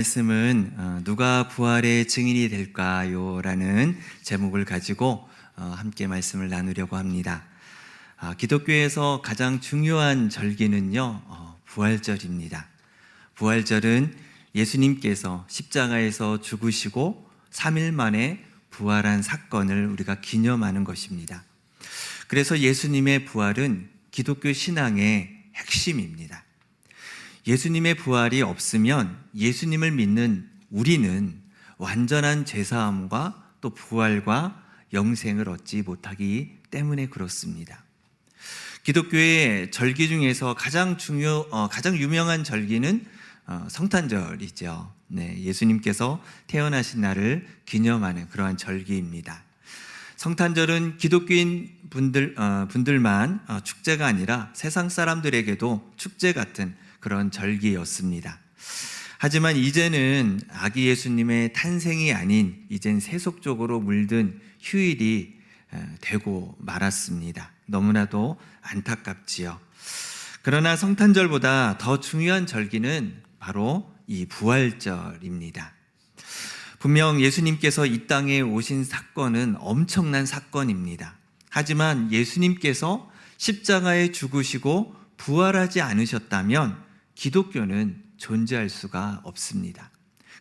말씀은 누가 부활의 증인이 될까요? 라는 제목을 가지고 함께 말씀을 나누려고 합니다. 기독교에서 가장 중요한 절기는요, 부활절입니다. 부활절은 예수님께서 십자가에서 죽으시고 3일 만에 부활한 사건을 우리가 기념하는 것입니다. 그래서 예수님의 부활은 기독교 신앙의 핵심입니다. 예수님의 부활이 없으면 예수님을 믿는 우리는 완전한 죄사함과 또 부활과 영생을 얻지 못하기 때문에 그렇습니다. 기독교의 절기 중에서 가장 유명한 절기는 성탄절이죠. 예수님께서 태어나신 날을 기념하는 그러한 절기입니다. 성탄절은 기독교인 분들만 축제가 아니라 세상 사람들에게도 축제 같은 그런 절기였습니다. 하지만 이제는 아기 예수님의 탄생이 아닌 이젠 세속적으로 물든 휴일이 되고 말았습니다. 너무나도 안타깝지요. 그러나 성탄절보다 더 중요한 절기는 바로 이 부활절입니다. 분명 예수님께서 이 땅에 오신 사건은 엄청난 사건입니다. 하지만 예수님께서 십자가에 죽으시고 부활하지 않으셨다면 기독교는 존재할 수가 없습니다.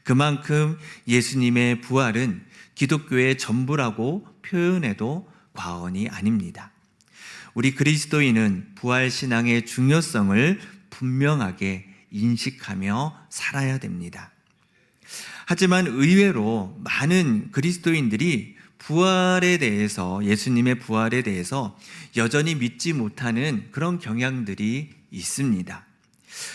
그만큼 예수님의 부활은 기독교의 전부라고 표현해도 과언이 아닙니다. 우리 그리스도인은 부활신앙의 중요성을 분명하게 인식하며 살아야 됩니다. 하지만 의외로 많은 그리스도인들이 부활에 대해서, 예수님의 부활에 대해서 여전히 믿지 못하는 그런 경향들이 있습니다.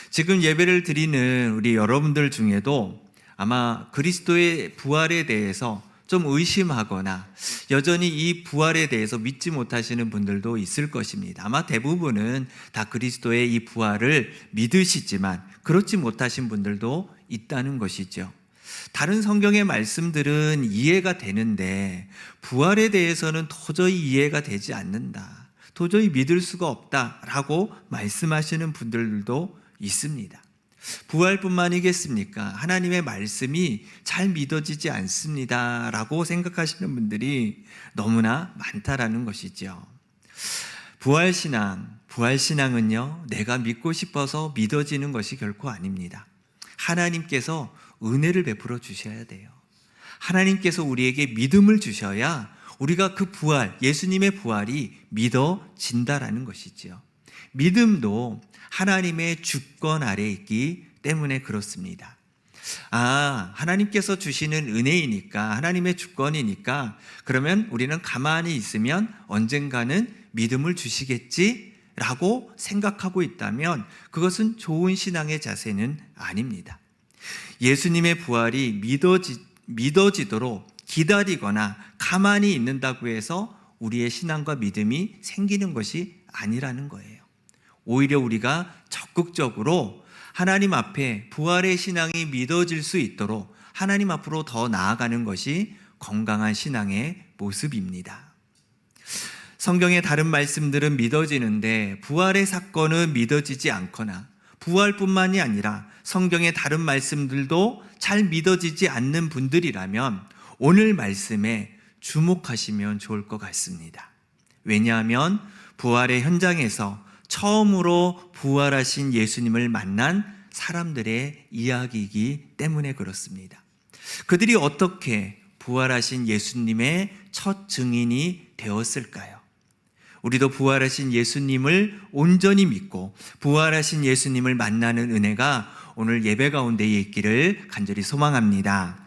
지금 예배를 드리는 우리 여러분들 중에도 아마 그리스도의 부활에 대해서 좀 의심하거나 여전히 이 부활에 대해서 믿지 못하시는 분들도 있을 것입니다. 아마 대부분은 다 그리스도의 이 부활을 믿으시지만 그렇지 못하신 분들도 있다는 것이죠. 다른 성경의 말씀들은 이해가 되는데 부활에 대해서는 도저히 이해가 되지 않는다, 도저히 믿을 수가 없다라고 말씀하시는 분들도 있습니다. 부활뿐만이겠습니까? 하나님의 말씀이 잘 믿어지지 않습니다 라고 생각하시는 분들이 너무나 많다라는 것이죠. 부활신앙은요, 내가 믿고 싶어서 믿어지는 것이 결코 아닙니다. 하나님께서 은혜를 베풀어 주셔야 돼요. 하나님께서 우리에게 믿음을 주셔야 우리가 그 부활, 예수님의 부활이 믿어진다라는 것이죠. 믿음도 하나님의 주권 아래에 있기 때문에 그렇습니다. 하나님께서 주시는 은혜이니까, 하나님의 주권이니까 그러면 우리는 가만히 있으면 언젠가는 믿음을 주시겠지라고 생각하고 있다면 그것은 좋은 신앙의 자세는 아닙니다. 예수님의 부활이 믿어지도록 기다리거나 가만히 있는다고 해서 우리의 신앙과 믿음이 생기는 것이 아니라는 거예요. 오히려 우리가 적극적으로 하나님 앞에 부활의 신앙이 믿어질 수 있도록 하나님 앞으로 더 나아가는 것이 건강한 신앙의 모습입니다. 성경의 다른 말씀들은 믿어지는데 부활의 사건은 믿어지지 않거나, 부활뿐만이 아니라 성경의 다른 말씀들도 잘 믿어지지 않는 분들이라면 오늘 말씀에 주목하시면 좋을 것 같습니다. 왜냐하면 부활의 현장에서 처음으로 부활하신 예수님을 만난 사람들의 이야기이기 때문에 그렇습니다. 그들이 어떻게 부활하신 예수님의 첫 증인이 되었을까요? 우리도 부활하신 예수님을 온전히 믿고 부활하신 예수님을 만나는 은혜가 오늘 예배 가운데에 있기를 간절히 소망합니다.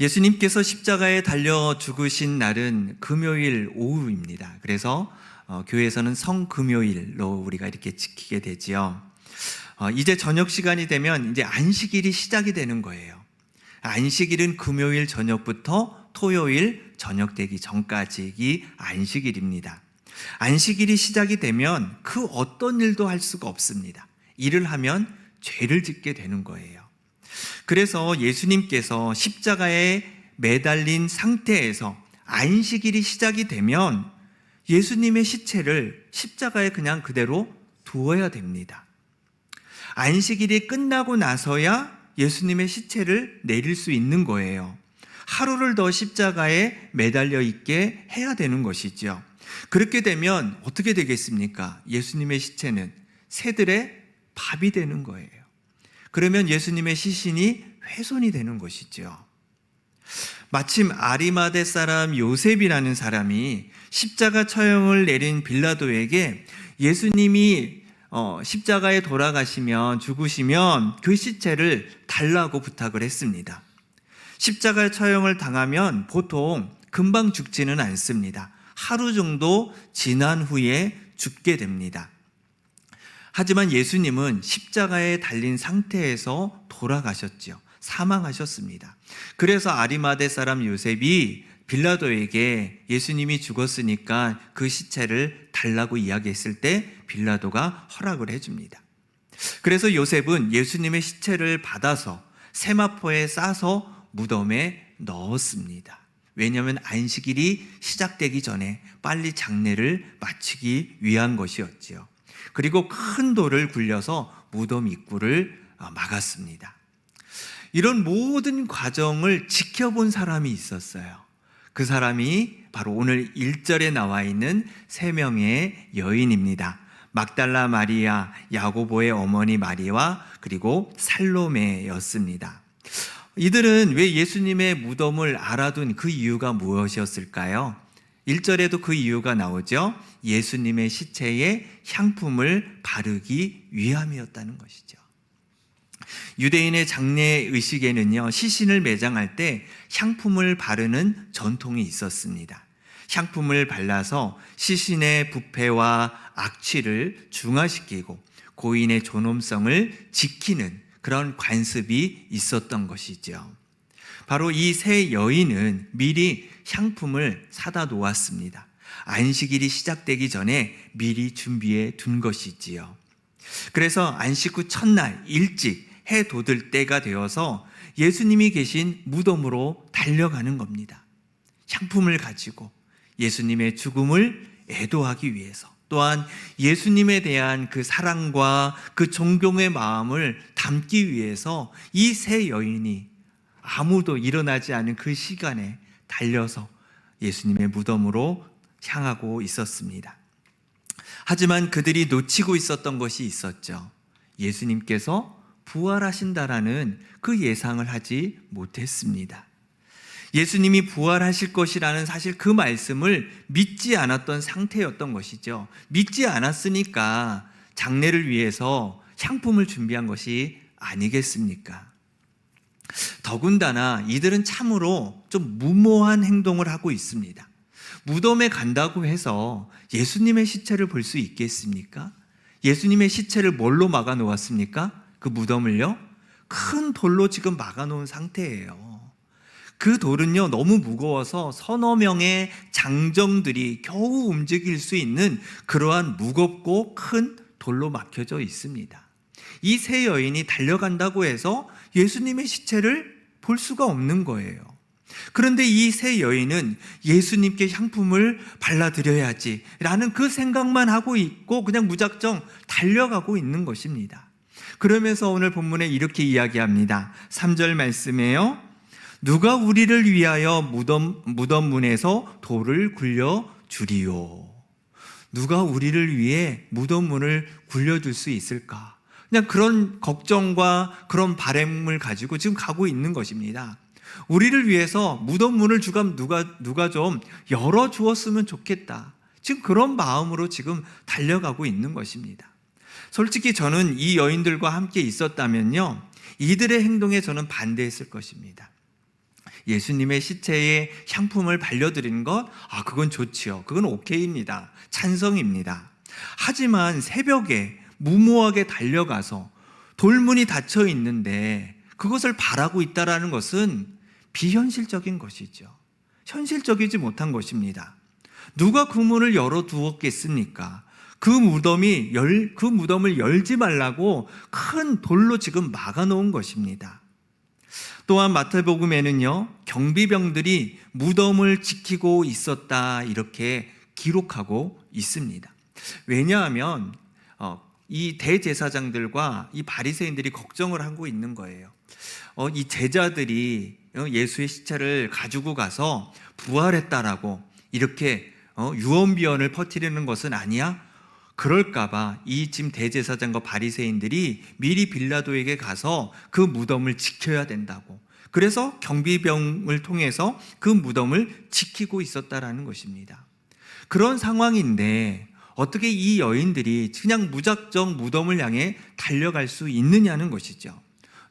예수님께서 십자가에 달려 죽으신 날은 금요일 오후입니다. 그래서 교회에서는 성금요일로 우리가 이렇게 지키게 되지요. 이제 저녁 시간이 되면 이제 안식일이 시작이 되는 거예요. 안식일은 금요일 저녁부터 토요일 저녁 되기 전까지 안식일입니다. 안식일이 시작이 되면 그 어떤 일도 할 수가 없습니다. 일을 하면 죄를 짓게 되는 거예요. 그래서 예수님께서 십자가에 매달린 상태에서 안식일이 시작이 되면 예수님의 시체를 십자가에 그냥 그대로 두어야 됩니다. 안식일이 끝나고 나서야 예수님의 시체를 내릴 수 있는 거예요. 하루를 더 십자가에 매달려 있게 해야 되는 것이죠. 그렇게 되면 어떻게 되겠습니까? 예수님의 시체는 새들의 밥이 되는 거예요. 그러면 예수님의 시신이 훼손이 되는 것이죠. 마침 아리마대 사람 요셉이라는 사람이 십자가 처형을 내린 빌라도에게 예수님이 십자가에 돌아가시면, 죽으시면 그 시체를 달라고 부탁을 했습니다. 십자가 처형을 당하면 보통 금방 죽지는 않습니다. 하루 정도 지난 후에 죽게 됩니다. 하지만 예수님은 십자가에 달린 상태에서 돌아가셨죠. 사망하셨습니다. 그래서 아리마대 사람 요셉이 빌라도에게 예수님이 죽었으니까 그 시체를 달라고 이야기했을 때 빌라도가 허락을 해줍니다. 그래서 요셉은 예수님의 시체를 받아서 세마포에 싸서 무덤에 넣었습니다. 왜냐하면 안식일이 시작되기 전에 빨리 장례를 마치기 위한 것이었지요. 그리고 큰 돌을 굴려서 무덤 입구를 막았습니다. 이런 모든 과정을 지켜본 사람이 있었어요. 그 사람이 바로 오늘 1절에 나와 있는 3명의 여인입니다. 막달라 마리아, 야고보의 어머니 마리아, 그리고 살로메였습니다. 이들은 왜 예수님의 무덤을 알아둔 그 이유가 무엇이었을까요? 1절에도 그 이유가 나오죠. 예수님의 시체에 향품을 바르기 위함이었다는 것이죠. 유대인의 장례 의식에는요, 시신을 매장할 때 향품을 바르는 전통이 있었습니다. 향품을 발라서 시신의 부패와 악취를 중화시키고 고인의 존엄성을 지키는 그런 관습이 있었던 것이죠. 바로 이 세 여인은 미리 향품을 사다 놓았습니다. 안식일이 시작되기 전에 미리 준비해 둔 것이지요. 그래서 안식 후 첫날 일찍 해 돋을 때가 되어서 예수님이 계신 무덤으로 달려가는 겁니다. 향품을 가지고 예수님의 죽음을 애도하기 위해서, 또한 예수님에 대한 그 사랑과 그 존경의 마음을 담기 위해서 이 세 여인이 아무도 일어나지 않은 그 시간에 달려서 예수님의 무덤으로 향하고 있었습니다. 하지만 그들이 놓치고 있었던 것이 있었죠. 예수님께서 부활하신다라는 그 예상을 하지 못했습니다. 예수님이 부활하실 것이라는 사실 그 말씀을 믿지 않았던 상태였던 것이죠. 믿지 않았으니까 장례를 위해서 향품을 준비한 것이 아니겠습니까? 더군다나 이들은 참으로 좀 무모한 행동을 하고 있습니다. 무덤에 간다고 해서 예수님의 시체를 볼 수 있겠습니까? 예수님의 시체를 뭘로 막아 놓았습니까? 그 무덤을요? 큰 돌로 지금 막아 놓은 상태예요. 그 돌은요, 너무 무거워서 서너 명의 장정들이 겨우 움직일 수 있는 그러한 무겁고 큰 돌로 막혀져 있습니다. 이 세 여인이 달려간다고 해서 예수님의 시체를 볼 수가 없는 거예요. 그런데 이 세 여인은 예수님께 향품을 발라드려야지 라는 그 생각만 하고 있고 그냥 무작정 달려가고 있는 것입니다. 그러면서 오늘 본문에 이렇게 이야기합니다. 3절 말씀에요. 누가 우리를 위하여 무덤 문에서 돌을 굴려 주리요. 누가 우리를 위해 무덤 문을 굴려줄 수 있을까? 그냥 그런 걱정과 그런 바람을 가지고 지금 가고 있는 것입니다. 우리를 위해서 무덤 문을 누가 좀 열어주었으면 좋겠다. 지금 그런 마음으로 지금 달려가고 있는 것입니다. 솔직히 저는 이 여인들과 함께 있었다면요, 이들의 행동에 저는 반대했을 것입니다. 예수님의 시체에 향품을 발려드리는 것, 그건 좋지요. 그건 오케이입니다. 찬성입니다. 하지만 새벽에 무모하게 달려가서 돌문이 닫혀 있는데 그것을 바라고 있다라는 것은 비현실적인 것이죠. 현실적이지 못한 것입니다. 누가 그 문을 열어두었겠습니까? 그 무덤을 열지 말라고 큰 돌로 지금 막아놓은 것입니다. 또한 마태복음에는요, 경비병들이 무덤을 지키고 있었다 이렇게 기록하고 있습니다. 왜냐하면 이 대제사장들과 이 바리새인들이 걱정을 하고 있는 거예요. 이 제자들이 예수의 시체를 가지고 가서 부활했다라고 이렇게 유언비어를 퍼뜨리는 것은 아니야? 그럴까봐 이 지금 대제사장과 바리새인들이 미리 빌라도에게 가서 그 무덤을 지켜야 된다고, 그래서 경비병을 통해서 그 무덤을 지키고 있었다라는 것입니다. 그런 상황인데 어떻게 이 여인들이 그냥 무작정 무덤을 향해 달려갈 수 있느냐는 것이죠.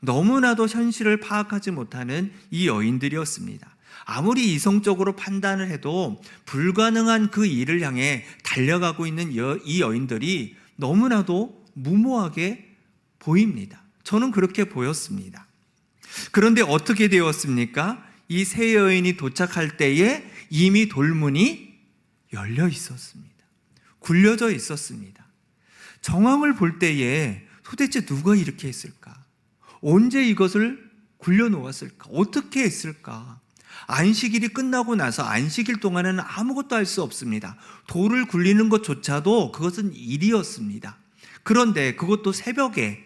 너무나도 현실을 파악하지 못하는 이 여인들이었습니다. 아무리 이성적으로 판단을 해도 불가능한 그 일을 향해 달려가고 있는 이 여인들이 너무나도 무모하게 보입니다. 저는 그렇게 보였습니다. 그런데 어떻게 되었습니까? 이 세 여인이 도착할 때에 이미 돌문이 열려 있었습니다. 굴려져 있었습니다. 정황을 볼 때에 도대체 누가 이렇게 했을까? 언제 이것을 굴려놓았을까? 어떻게 했을까? 안식일이 끝나고 나서 안식일 동안에는 아무것도 할 수 없습니다. 돌을 굴리는 것조차도 그것은 일이었습니다. 그런데 그것도 새벽에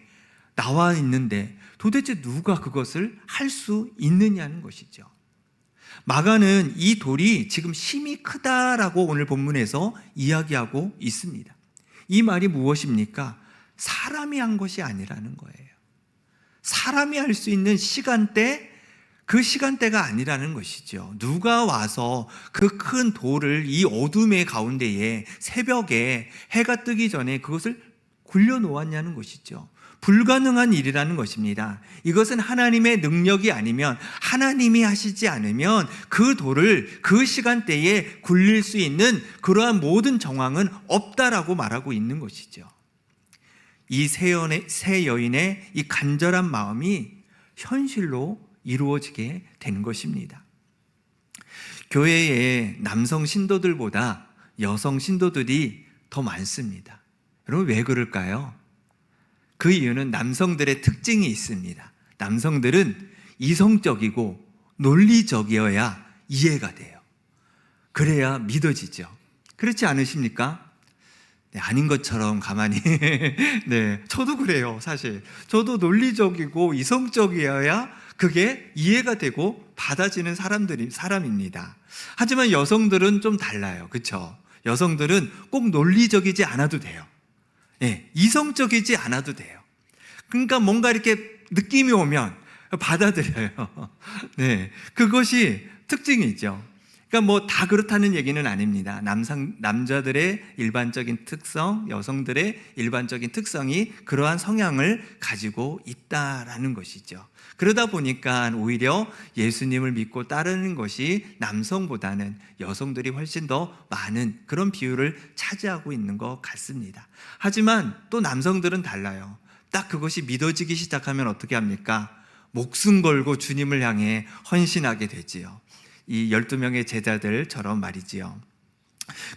나와 있는데 도대체 누가 그것을 할 수 있느냐는 것이죠. 마가는 이 돌이 지금 힘이 크다라고 오늘 본문에서 이야기하고 있습니다. 이 말이 무엇입니까? 사람이 한 것이 아니라는 거예요. 사람이 할 수 있는 시간대, 그 시간대가 아니라는 것이죠. 누가 와서 그 큰 돌을 이 어둠의 가운데에 새벽에 해가 뜨기 전에 그것을 굴려놓았냐는 것이죠. 불가능한 일이라는 것입니다. 이것은 하나님의 능력이 아니면, 하나님이 하시지 않으면 그 돌을 그 시간대에 굴릴 수 있는 그러한 모든 정황은 없다라고 말하고 있는 것이죠. 이 세 여인의 이 간절한 마음이 현실로 이루어지게 된 것입니다. 교회에 남성 신도들보다 여성 신도들이 더 많습니다. 여러분, 왜 그럴까요? 그 이유는 남성들의 특징이 있습니다. 남성들은 이성적이고 논리적이어야 이해가 돼요. 그래야 믿어지죠. 그렇지 않으십니까? 네, 아닌 것처럼 가만히 네, 저도 그래요. 사실 저도 논리적이고 이성적이어야 그게 이해가 되고 받아지는 사람입니다. 하지만 여성들은 좀 달라요. 그렇죠? 여성들은 꼭 논리적이지 않아도 돼요. 네, 이성적이지 않아도 돼요. 그러니까 뭔가 이렇게 느낌이 오면 받아들여요. 네, 그것이 특징이죠. 그러니까 뭐 다 그렇다는 얘기는 아닙니다. 남자들의 일반적인 특성, 여성들의 일반적인 특성이 그러한 성향을 가지고 있다라는 것이죠. 그러다 보니까 오히려 예수님을 믿고 따르는 것이 남성보다는 여성들이 훨씬 더 많은 그런 비율을 차지하고 있는 것 같습니다. 하지만 또 남성들은 달라요. 딱 그것이 믿어지기 시작하면 어떻게 합니까? 목숨 걸고 주님을 향해 헌신하게 되지요. 이 12명의 제자들처럼 말이지요.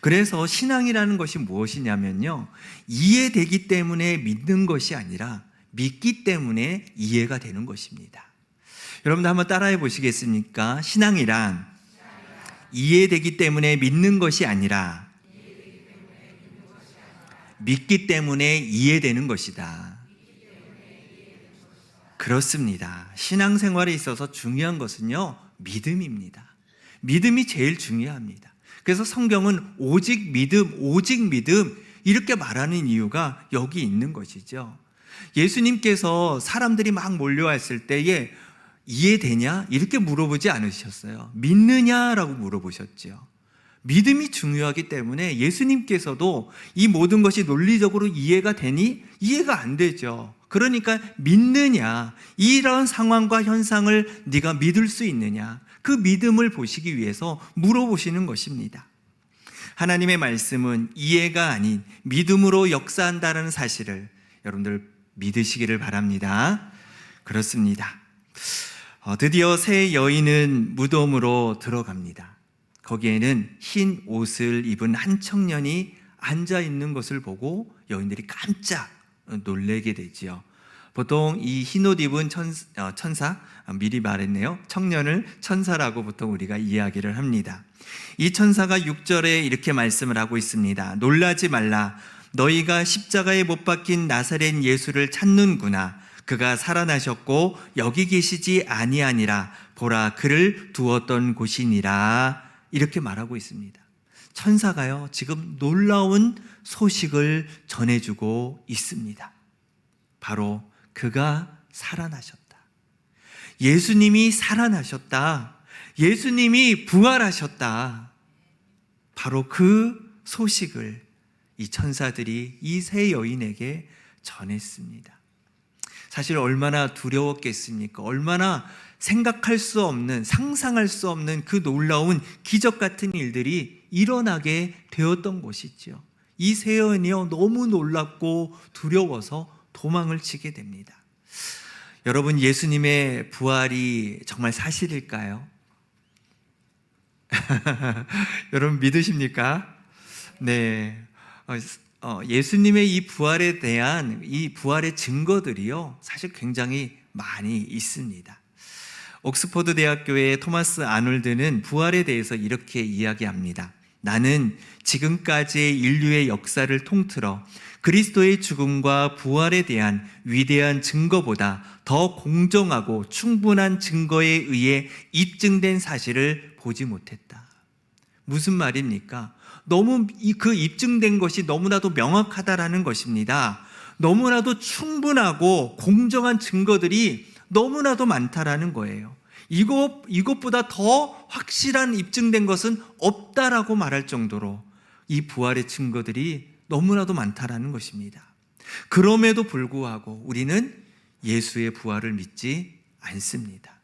그래서 신앙이라는 것이 무엇이냐면요, 이해되기 때문에 믿는 것이 아니라 믿기 때문에 이해가 되는 것입니다. 여러분들 한번 따라해 보시겠습니까? 신앙이란 이해되기 때문에 믿는 것이 아니라 믿기 때문에 이해되는 것이다. 그렇습니다. 신앙생활에 있어서 중요한 것은요, 믿음입니다. 믿음이 제일 중요합니다. 그래서 성경은 오직 믿음 이렇게 말하는 이유가 여기 있는 것이죠. 예수님께서 사람들이 막 몰려왔을 때에 이해되냐? 이렇게 물어보지 않으셨어요. 믿느냐라고 물어보셨죠. 믿음이 중요하기 때문에 예수님께서도 이 모든 것이 논리적으로 이해가 되니? 이해가 안 되죠. 그러니까 믿느냐? 이런 상황과 현상을 네가 믿을 수 있느냐? 그 믿음을 보시기 위해서 물어보시는 것입니다. 하나님의 말씀은 이해가 아닌 믿음으로 역사한다는 사실을 여러분들 믿으시기를 바랍니다. 그렇습니다. 드디어 세 여인은 무덤으로 들어갑니다. 거기에는 흰 옷을 입은 한 청년이 앉아 있는 것을 보고 여인들이 깜짝 놀래게 되지요. 보통 이 흰 옷 입은 천사, 미리 말했네요. 청년을 천사라고 보통 우리가 이야기를 합니다. 이 천사가 6절에 이렇게 말씀을 하고 있습니다. 놀라지 말라. 너희가 십자가에 못 박힌 나사렛 예수를 찾는구나. 그가 살아나셨고 여기 계시지 아니하니라. 보라, 그를 두었던 곳이니라. 이렇게 말하고 있습니다. 천사가요, 지금 놀라운 소식을 전해주고 있습니다. 바로 그가 살아나셨다. 예수님이 살아나셨다. 예수님이 부활하셨다. 바로 그 소식을 이 천사들이 이 세 여인에게 전했습니다. 사실 얼마나 두려웠겠습니까? 얼마나 생각할 수 없는, 상상할 수 없는 그 놀라운 기적 같은 일들이 일어나게 되었던 것이죠. 이 세 여인이요, 너무 놀랍고 두려워서 도망을 치게 됩니다. 여러분, 예수님의 부활이 정말 사실일까요? 여러분 믿으십니까? 네. 예수님의 이 부활에 대한 이 부활의 증거들이요, 사실 굉장히 많이 있습니다. 옥스퍼드 대학교의 토마스 아놀드는 부활에 대해서 이렇게 이야기합니다. 나는 지금까지의 인류의 역사를 통틀어 그리스도의 죽음과 부활에 대한 위대한 증거보다 더 공정하고 충분한 증거에 의해 입증된 사실을 보지 못했다. 무슨 말입니까? 너무 그 입증된 것이 너무나도 명확하다라는 것입니다. 너무나도 충분하고 공정한 증거들이 너무나도 많다라는 거예요. 이것보다 더 확실한 입증된 것은 없다라고 말할 정도로 이 부활의 증거들이 너무나도 많다라는 것입니다. 그럼에도 불구하고 우리는 예수의 부활을 믿지 않습니다.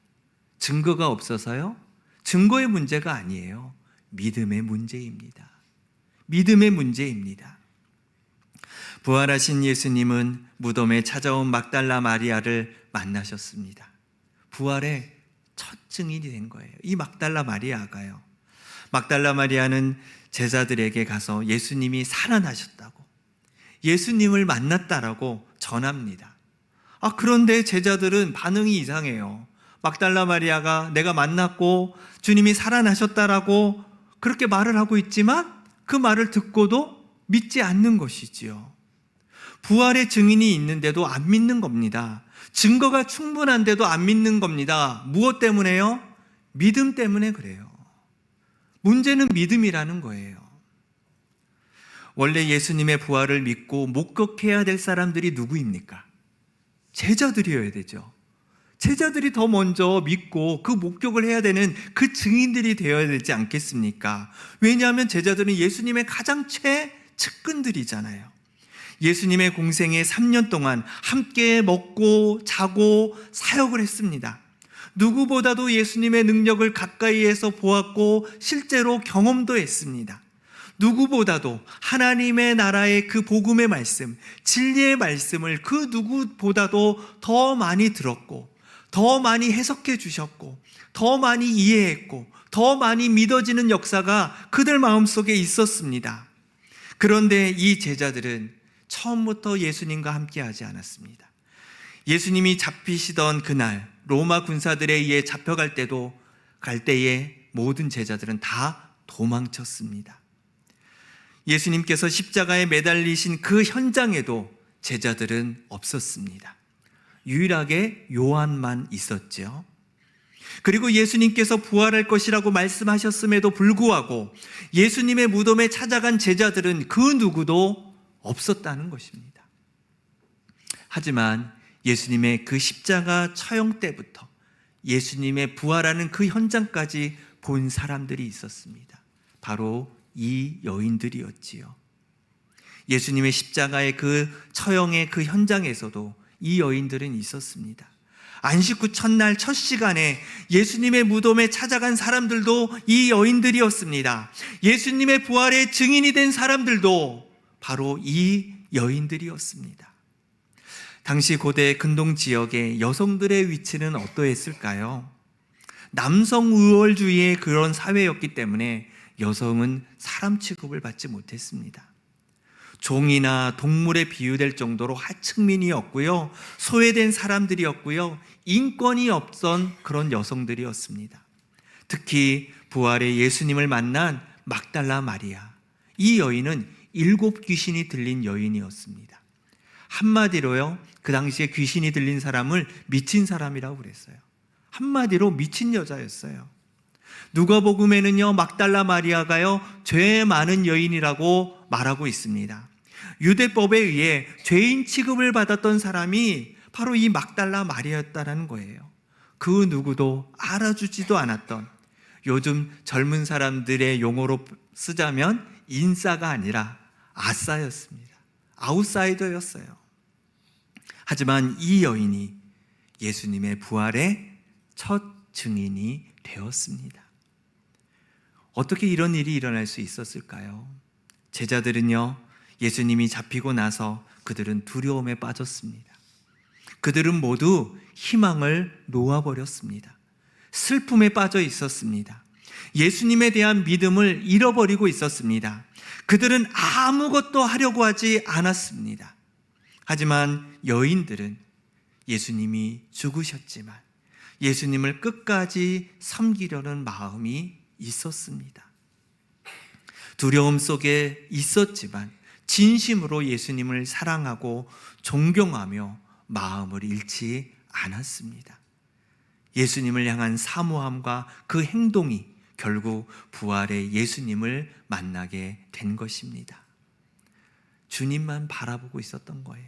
증거가 없어서요? 증거의 문제가 아니에요. 믿음의 문제입니다. 믿음의 문제입니다. 부활하신 예수님은 무덤에 찾아온 막달라 마리아를 만나셨습니다. 부활의 첫 증인이 된 거예요. 이 막달라 마리아가요. 막달라 마리아는 제자들에게 가서 예수님이 살아나셨다고, 예수님을 만났다라고 전합니다. 그런데 제자들은 반응이 이상해요. 막달라 마리아가 내가 만났고 주님이 살아나셨다라고 그렇게 말을 하고 있지만 그 말을 듣고도 믿지 않는 것이지요. 부활의 증인이 있는데도 안 믿는 겁니다. 증거가 충분한데도 안 믿는 겁니다. 무엇 때문에요? 믿음 때문에 그래요. 문제는 믿음이라는 거예요. 원래 예수님의 부활을 믿고 목격해야 될 사람들이 누구입니까? 제자들이어야 되죠. 제자들이 더 먼저 믿고 그 목격을 해야 되는 그 증인들이 되어야 되지 않겠습니까? 왜냐하면 제자들은 예수님의 가장 측근들이잖아요. 예수님의 공생애 3년 동안 함께 먹고 자고 사역을 했습니다. 누구보다도 예수님의 능력을 가까이에서 보았고 실제로 경험도 했습니다. 누구보다도 하나님의 나라의 그 복음의 말씀, 진리의 말씀을 그 누구보다도 더 많이 들었고, 더 많이 해석해 주셨고, 더 많이 이해했고, 더 많이 믿어지는 역사가 그들 마음속에 있었습니다. 그런데 이 제자들은 처음부터 예수님과 함께 하지 않았습니다. 예수님이 잡히시던 그날 로마 군사들에 의해 잡혀갈 때에 모든 제자들은 다 도망쳤습니다. 예수님께서 십자가에 매달리신 그 현장에도 제자들은 없었습니다. 유일하게 요한만 있었죠. 그리고 예수님께서 부활할 것이라고 말씀하셨음에도 불구하고 예수님의 무덤에 찾아간 제자들은 그 누구도 없었다는 것입니다. 하지만 예수님의 그 십자가 처형 때부터 예수님의 부활하는 그 현장까지 본 사람들이 있었습니다. 바로 이 여인들이었지요. 예수님의 십자가의 그 처형의 그 현장에서도 이 여인들은 있었습니다. 안식 후 첫날 첫 시간에 예수님의 무덤에 찾아간 사람들도 이 여인들이었습니다. 예수님의 부활의 증인이 된 사람들도 바로 이 여인들이었습니다. 당시 고대 근동 지역의 여성들의 위치는 어떠했을까요? 남성 우월주의의 그런 사회였기 때문에 여성은 사람 취급을 받지 못했습니다. 종이나 동물에 비유될 정도로 하층민이었고요, 소외된 사람들이었고요, 인권이 없던 그런 여성들이었습니다. 특히 부활의 예수님을 만난 막달라 마리아, 이 여인은 7 귀신이 들린 여인이었습니다. 한마디로요, 그 당시에 귀신이 들린 사람을 미친 사람이라고 그랬어요. 한마디로 미친 여자였어요. 누가복음에는요, 막달라 마리아가요, 죄 많은 여인이라고 말하고 있습니다. 유대법에 의해 죄인 취급을 받았던 사람이 바로 이 막달라 마리아였다는 거예요. 그 누구도 알아주지도 않았던, 요즘 젊은 사람들의 용어로 쓰자면 인싸가 아니라 아싸였습니다. 아웃사이더였어요. 하지만 이 여인이 예수님의 부활의 첫 증인이 되었습니다. 어떻게 이런 일이 일어날 수 있었을까요? 제자들은요, 예수님이 잡히고 나서 그들은 두려움에 빠졌습니다. 그들은 모두 희망을 놓아버렸습니다. 슬픔에 빠져 있었습니다. 예수님에 대한 믿음을 잃어버리고 있었습니다. 그들은 아무것도 하려고 하지 않았습니다. 하지만 여인들은 예수님이 죽으셨지만 예수님을 끝까지 섬기려는 마음이 있었습니다. 두려움 속에 있었지만 진심으로 예수님을 사랑하고 존경하며 마음을 잃지 않았습니다. 예수님을 향한 사모함과 그 행동이 결국 부활의 예수님을 만나게 된 것입니다. 주님만 바라보고 있었던 거예요.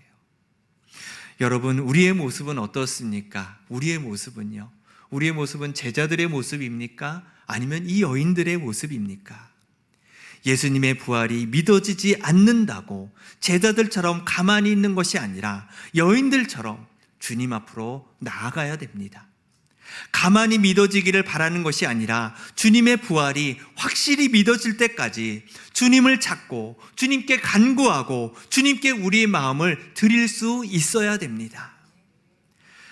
여러분, 우리의 모습은 어떻습니까? 우리의 모습은요, 우리의 모습은 제자들의 모습입니까? 아니면 이 여인들의 모습입니까? 예수님의 부활이 믿어지지 않는다고 제자들처럼 가만히 있는 것이 아니라 여인들처럼 주님 앞으로 나아가야 됩니다. 가만히 믿어지기를 바라는 것이 아니라 주님의 부활이 확실히 믿어질 때까지 주님을 찾고 주님께 간구하고 주님께 우리의 마음을 드릴 수 있어야 됩니다.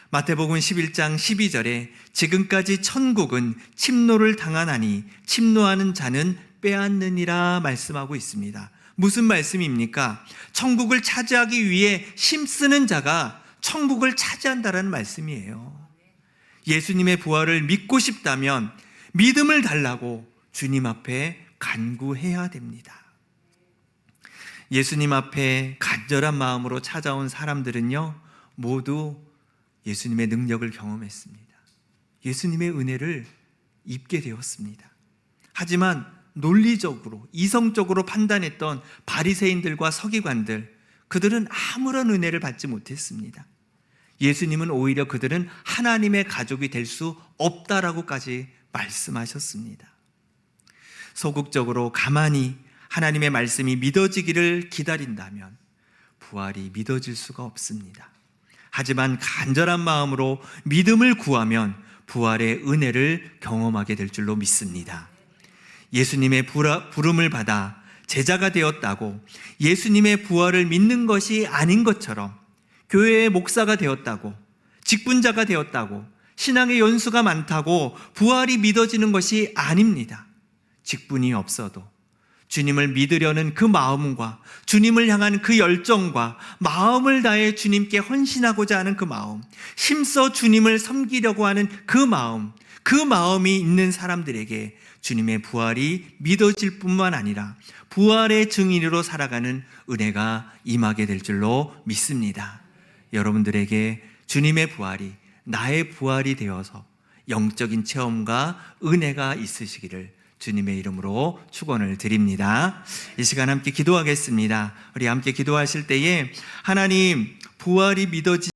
마태복음 11장 12절에 지금까지 천국은 침노를 당하나니 침노하는 자는 빼앗느니라 말씀하고 있습니다. 무슨 말씀입니까? 천국을 차지하기 위해 힘쓰는 자가 천국을 차지한다는 말씀이에요. 예수님의 부활을 믿고 싶다면 믿음을 달라고 주님 앞에 간구해야 됩니다. 예수님 앞에 간절한 마음으로 찾아온 사람들은요, 모두 예수님의 능력을 경험했습니다. 예수님의 은혜를 입게 되었습니다. 하지만 논리적으로, 이성적으로 판단했던 바리새인들과 서기관들, 그들은 아무런 은혜를 받지 못했습니다. 예수님은 오히려 그들은 하나님의 가족이 될 수 없다라고까지 말씀하셨습니다. 소극적으로 가만히 하나님의 말씀이 믿어지기를 기다린다면 부활이 믿어질 수가 없습니다. 하지만 간절한 마음으로 믿음을 구하면 부활의 은혜를 경험하게 될 줄로 믿습니다. 예수님의 부름을 받아 제자가 되었다고 예수님의 부활을 믿는 것이 아닌 것처럼 교회의 목사가 되었다고, 직분자가 되었다고, 신앙의 연수가 많다고 부활이 믿어지는 것이 아닙니다. 직분이 없어도 주님을 믿으려는 그 마음과 주님을 향한 그 열정과 마음을 다해 주님께 헌신하고자 하는 그 마음, 힘써 주님을 섬기려고 하는 그 마음이 있는 사람들에게 주님의 부활이 믿어질 뿐만 아니라 부활의 증인으로 살아가는 은혜가 임하게 될 줄로 믿습니다. 여러분들에게 주님의 부활이 나의 부활이 되어서 영적인 체험과 은혜가 있으시기를 주님의 이름으로 축원을 드립니다. 이 시간 함께 기도하겠습니다. 우리 함께 기도하실 때에 하나님, 부활이 믿어지